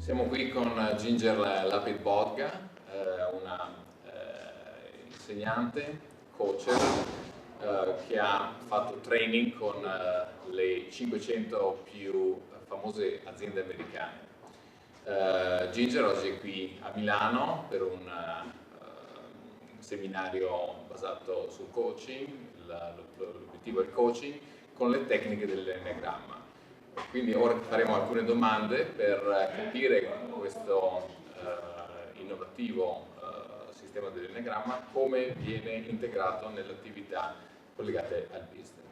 Siamo qui con Ginger Lapid-Bogda, una insegnante, coacher, che ha fatto training con le 500 più famose aziende americane. Ginger oggi è qui a Milano per un seminario basato sul coaching, l'obiettivo è il coaching con le tecniche dell'Enneagramma. Quindi ora faremo alcune domande per capire questo innovativo sistema dell'Enneagramma come viene integrato nelle attività collegate al business.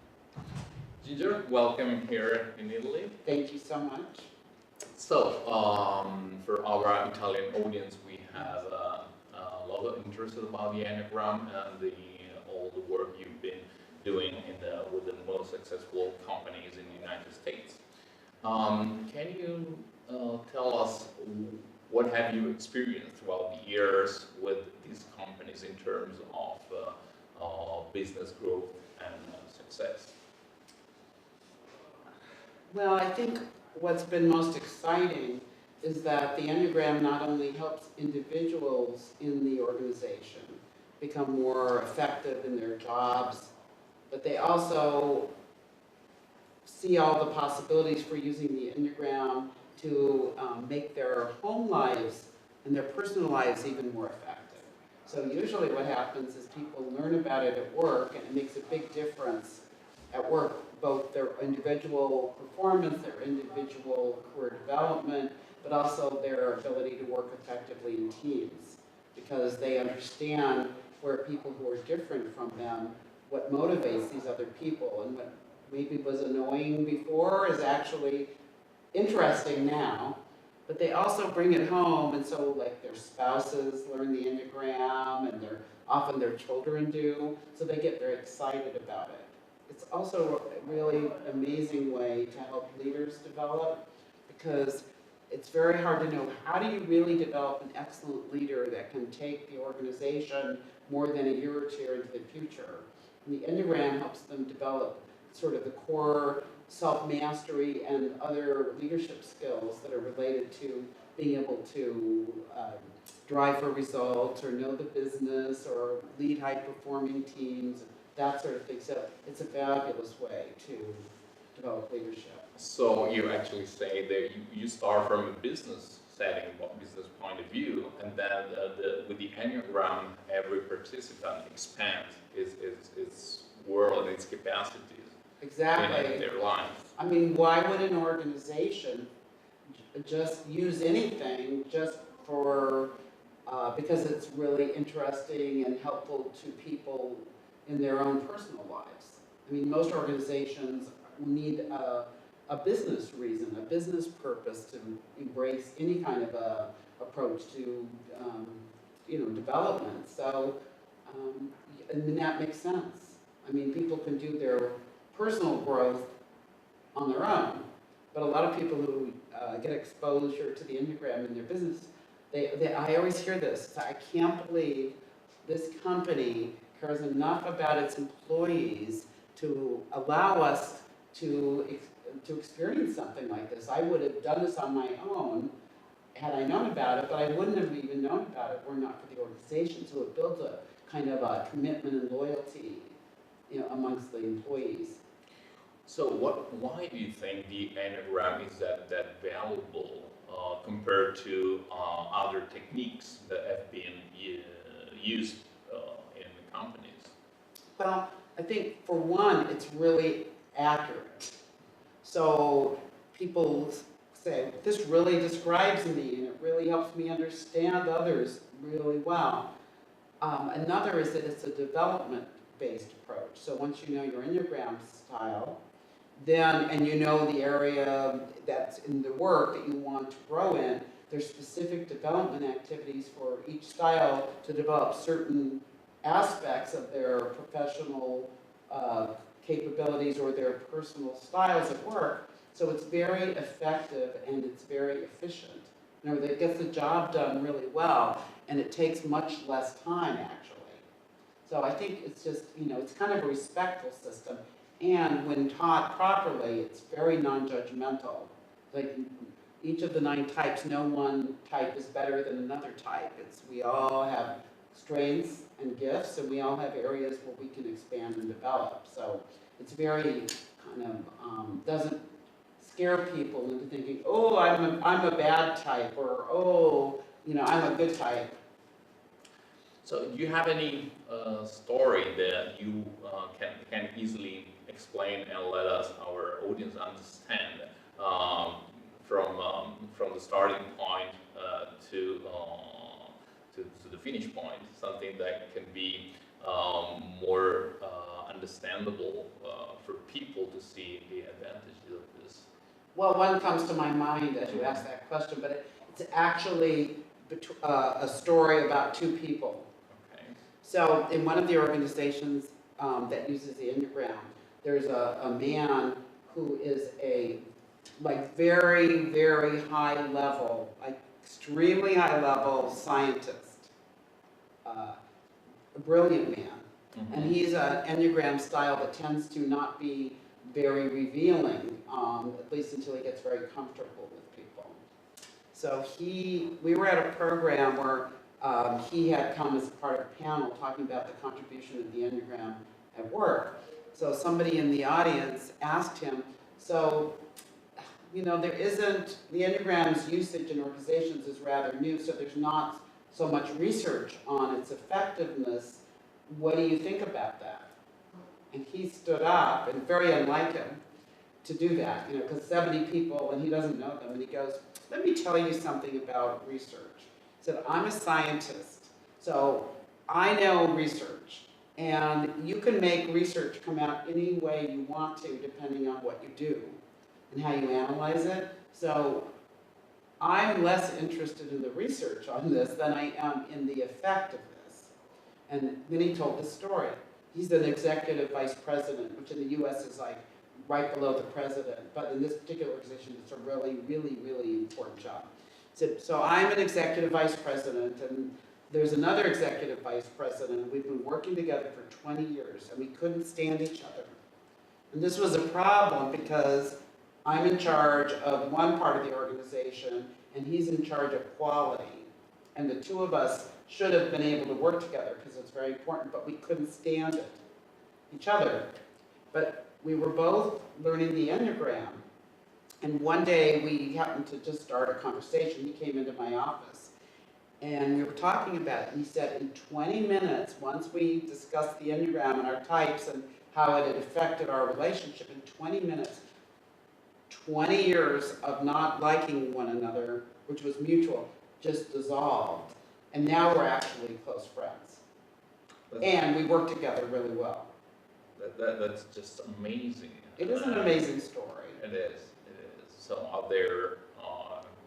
Ginger, welcome here in Italy. Thank you so much. So, for our Italian audience, we have a lot of interest about the Enneagram and all the work you've been doing with the most successful companies in the United States. Can you tell us what have you experienced throughout the years with these companies in terms of business growth and success? Well, I think what's been most exciting is that the Enneagram not only helps individuals in the organization become more effective in their jobs, but they also see all the possibilities for using the Enneagram to make their home lives and their personal lives even more effective. So usually what happens is people learn about it at work, and it makes a big difference at work, both their individual performance, their individual career development, but also their ability to work effectively in teams, because they understand where people who are different from them, what motivates these other people, and what maybe was annoying before is actually interesting now. But they also bring it home, and so like their spouses learn the Enneagram, and often their children do, so they get very excited about it. It's also a really amazing way to help leaders develop, because it's very hard to know how do you really develop an excellent leader that can take the organization more than a year or two into the future. And the Enneagram helps them develop sort of the core self-mastery and other leadership skills that are related to being able to drive for results or know the business or lead high-performing teams, that sort of thing. So it's a fabulous way to develop leadership. So you actually say that you start from a business setting, business point of view, and then with the Enneagram, every participant expands its world and its capacities. Exactly. In their lives. I mean, why would an organization just use anything just for because it's really interesting and helpful to people in their own personal lives? I mean, most organizations need a business reason, a business purpose to embrace any kind of a approach to development. So, and that makes sense. I mean, people can do their personal growth on their own, but a lot of people who get exposure to the Enneagram in their business, I always hear this: I can't believe this company cares enough about its employees to allow us to experience something like this. I would have done this on my own had I known about it, but I wouldn't have even known about it were not for the organization. So it builds a kind of a commitment and loyalty, amongst the employees. So why do you think the Enneagram is that valuable compared to other techniques that have been used in the companies? Well, I think for one, it's really accurate. So people say, this really describes me and it really helps me understand others really well. Another is that it's a development-based approach. So once you know your Enneagram style, and you know the area that's in the work that you want to grow in, there's specific development activities for each style to develop certain aspects of their professional capabilities or their personal styles at work. So it's very effective and it's very efficient. In other words, it gets the job done really well, and it takes much less time, actually. So I think it's just, it's kind of a respectful system. And when taught properly, it's very non-judgmental. Like, each of the 9 types, no one type is better than another type. We all have strengths and gifts, and we all have areas where we can expand and develop. So it's very doesn't scare people into thinking, oh, I'm a bad type, or oh, I'm a good type. So do you have any story that you can easily explain and let us, our audience, understand from the starting point to the finish point, something that can be more understandable for people to see the advantages of this? Well, one comes to my mind as you ask that question, but it's actually a story about 2 people. Okay. So in one of the organizations that uses the Enneagram, there's a man who is a very, very high level, extremely high level scientist, a brilliant man. Mm-hmm. And he's an Enneagram style that tends to not be very revealing, at least until he gets very comfortable with people. So we were at a program where he had come as part of a panel talking about the contribution of the Enneagram at work. So somebody in the audience asked him, so, the Enneagram's usage in organizations is rather new, so there's not so much research on its effectiveness. What do you think about that? And he stood up, and very unlike him, to do that, because 70 people, and he doesn't know them, and he goes, let me tell you something about research. He said, I'm a scientist, so I know research, and you can make research come out any way you want to, depending on what you do and how you analyze it. So I'm less interested in the research on this than I am in the effect of this. And then he told the story. He's an executive vice president, which in the US is like right below the president, but in this particular organization, it's a really, really, really important job. So I'm an executive vice president, and there's another executive vice president. We've been working together for 20 years, and we couldn't stand each other. And this was a problem because I'm in charge of one part of the organization, and he's in charge of quality. And the 2 of us should have been able to work together because it's very important, but we couldn't stand each other. But we were both learning the Enneagram. And one day we happened to just start a conversation. He came into my office and we were talking about it. And he said, in 20 minutes, once we discussed the Enneagram and our types and how it had affected our relationship, in 20 minutes, 20 years of not liking one another, which was mutual, just dissolved. And now we're actually close friends. And we work together really well. That's just amazing. It is an amazing story. It is. So out there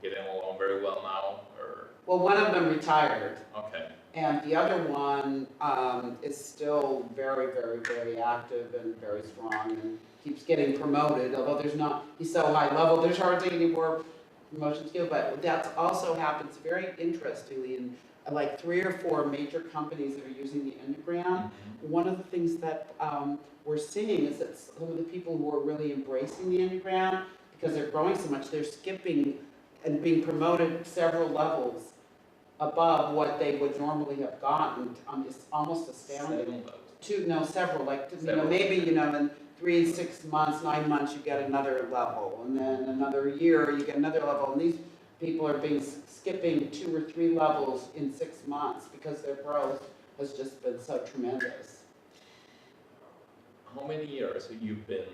getting along very well now? Or? Well, one of them retired. Okay. And the other one is still very, very, very active and very strong and keeps getting promoted, although he's so high level, there's hardly any more promotions to go. But that also happens very interestingly in like 3 or 4 major companies that are using the Enneagram. Mm-hmm. One of the things that we're seeing is that some of the people who are really embracing the Enneagram, because they're growing so much, they're skipping and being promoted several levels above what they would normally have gotten. It's almost astounding. Several. Maybe in 3, 6 months, 9 months, you get another level, and then another year, you get another level, and these people are skipping 2 or 3 levels in 6 months because their growth has just been so tremendous. How many years have you been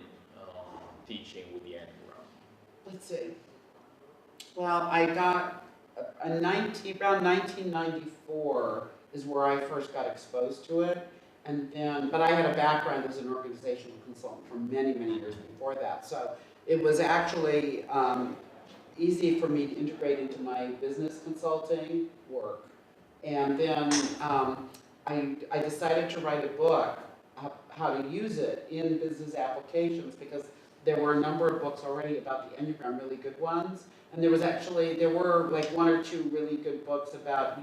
teaching with the Enneagram? Let's see. Well, I got around 1994 is where I first got exposed to it, but I had a background as an organizational consultant for many, many years before that. So it was actually easy for me to integrate into my business consulting work. And then I decided to write a book, how to use it in business applications, because there were a number of books already about the Enneagram, really good ones. And there were like 1 or 2 really good books about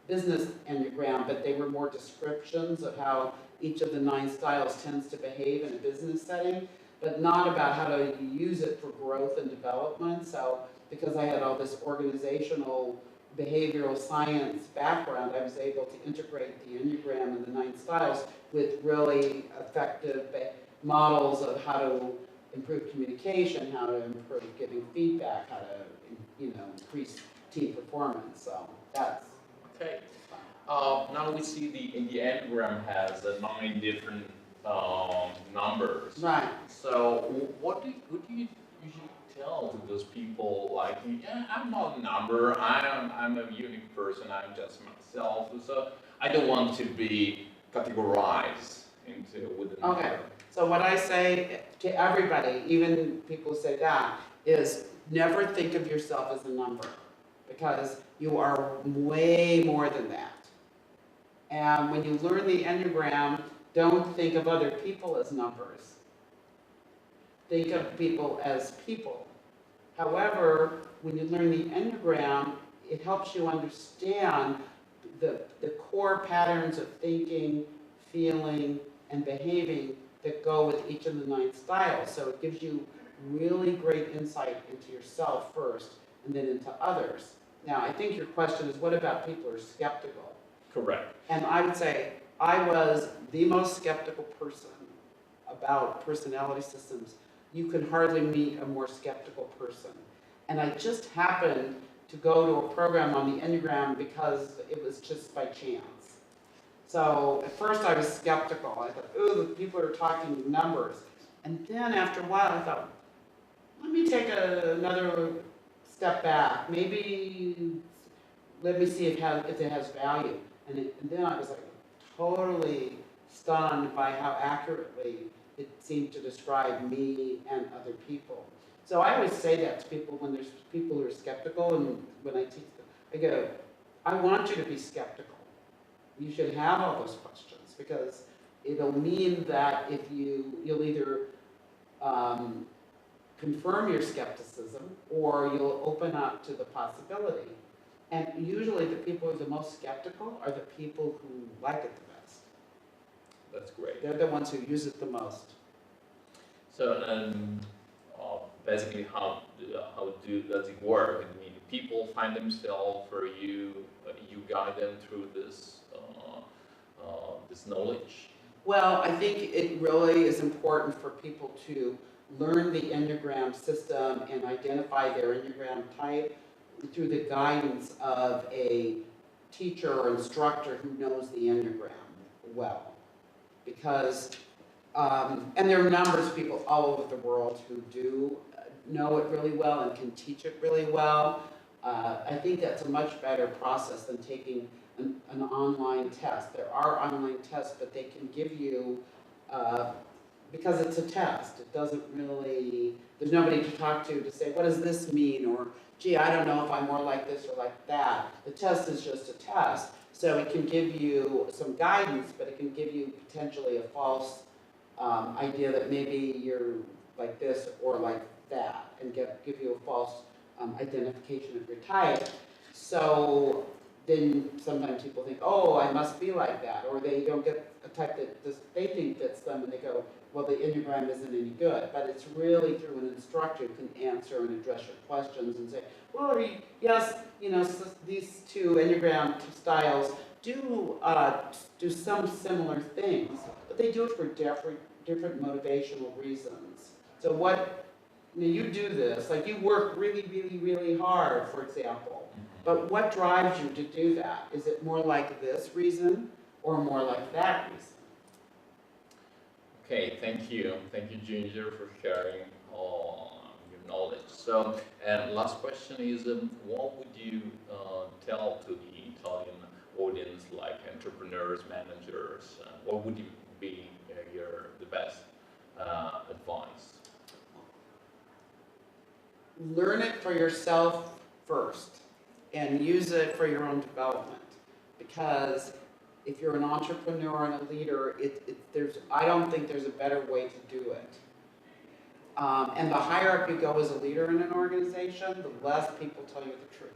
business Enneagram, but they were more descriptions of how each of the 9 styles tends to behave in a business setting. but not about how to use it for growth and development. So because I had all this organizational behavioral science background, I was able to integrate the Enneagram and the 9 styles with really effective models of how to improve communication, how to improve giving feedback, how to, increase team performance. So that's Okay. Now we see the Enneagram has 9 different numbers. right. So what do you usually tell to those people like, yeah, I'm not a number, I'm a unique person, I'm just myself, so I don't want to be categorized into with a number. Okay. So what I say to everybody, even people who say that, is never think of yourself as a number, because you are way more than that. And when you learn the Enneagram, don't think of other people as numbers. Think of people as people. However, when you learn the Enneagram, it helps you understand the core patterns of thinking, feeling, and behaving that go with each of the 9 styles. So it gives you really great insight into yourself first, and then into others. Now, I think your question is, what about people who are skeptical? Correct. And I would say I was the most skeptical person about personality systems. You can hardly meet a more skeptical person. And I just happened to go to a program on the Enneagram because it was just by chance. So at first I was skeptical. I thought, ooh, the people are talking numbers. And then after a while I thought, let me take another step back. Maybe let me see if it has value. And then I was like totally stunned by how accurately it seemed to describe me and other people. So I always say that to people when there's people who are skeptical, and when I teach them, I go, I want you to be skeptical. You should have all those questions, because it'll mean that if you'll either confirm your skepticism, or you'll open up to the possibility. And usually the people who are the most skeptical are the people who like it the best. That's great. They're the ones who use it the most. So basically, how does it work? I mean, people find themselves, or you guide them through this knowledge. Well, I think it really is important for people to learn the Enneagram system and identify their Enneagram type through the guidance of a teacher or instructor who knows the Enneagram well. Because, and there are numbers of people all over the world who do know it really well and can teach it really well. I think that's a much better process than taking an online test. There are online tests, but they can give you, because it's a test, it doesn't really, there's nobody to talk to say, what does this mean? Or, gee, I don't know if I'm more like this or like that. The test is just a test. So it can give you some guidance, but it can give you potentially a false idea that maybe you're like this or like that, and give you a false identification of your type. So then sometimes people think, oh, I must be like that, or they don't get a type that they think fits them, and they go, well, the Enneagram isn't any good. But it's really through an instructor who can answer and address your questions and say, well, yes, so these 2 Enneagram styles do some similar things, but they do it for different motivational reasons. So you do this, like you work really, really, really hard, for example, but what drives you to do that? Is it more like this reason or more like that reason? Okay, thank you, Ginger, for sharing all your knowledge. So, and last question is, what would you tell to the Italian audience, like entrepreneurs, managers? What would be the best advice? Learn it for yourself first, and use it for your own development. Because if you're an entrepreneur and a leader, I don't think there's a better way to do it. And the higher up you go as a leader in an organization, the less people tell you the truth.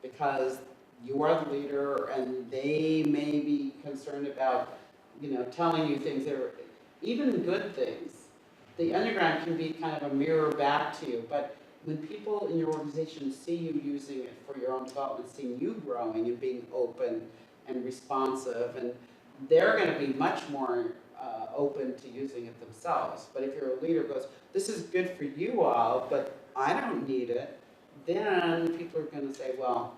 Because you are the leader, and they may be concerned about, telling you things that are even good things. the Enneagram can be kind of a mirror back to you, but when people in your organization see you using it for your own development, seeing you growing and being open and responsive, and they're going to be much more open to using it themselves. But if you're a leader who goes, this is good for you all, but I don't need it, then people are going to say, well,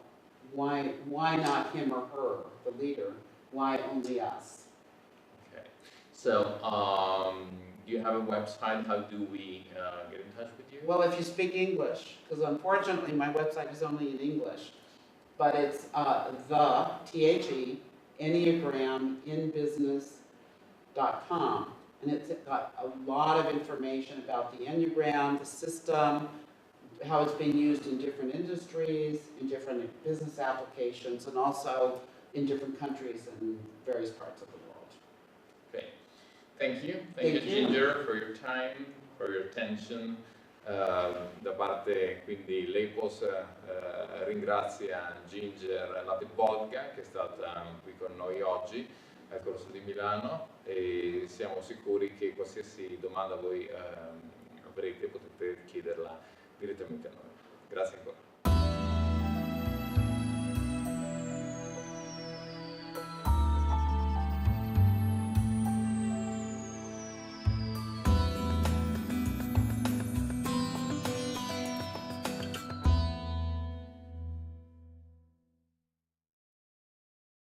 why not him or her, the leader? Why only us? Okay. So, do you have a website? How do we get in touch with you? Well, if you speak English, because unfortunately my website is only in English, but it's the, T-H-E, Enneagram in business.com. And it's got a lot of information about the Enneagram, the system, how it's being used in different industries, in different business applications, and also in different countries and various parts of the world. Okay. Thank you. Thank you, Ginger, for your time, for your attention. Da parte quindi Lapos ringrazia Ginger Lapid-Bogda che è stata qui con noi oggi al corso di Milano, e siamo sicuri che qualsiasi domanda voi avrete potete chiederla direttamente a noi. Grazie ancora.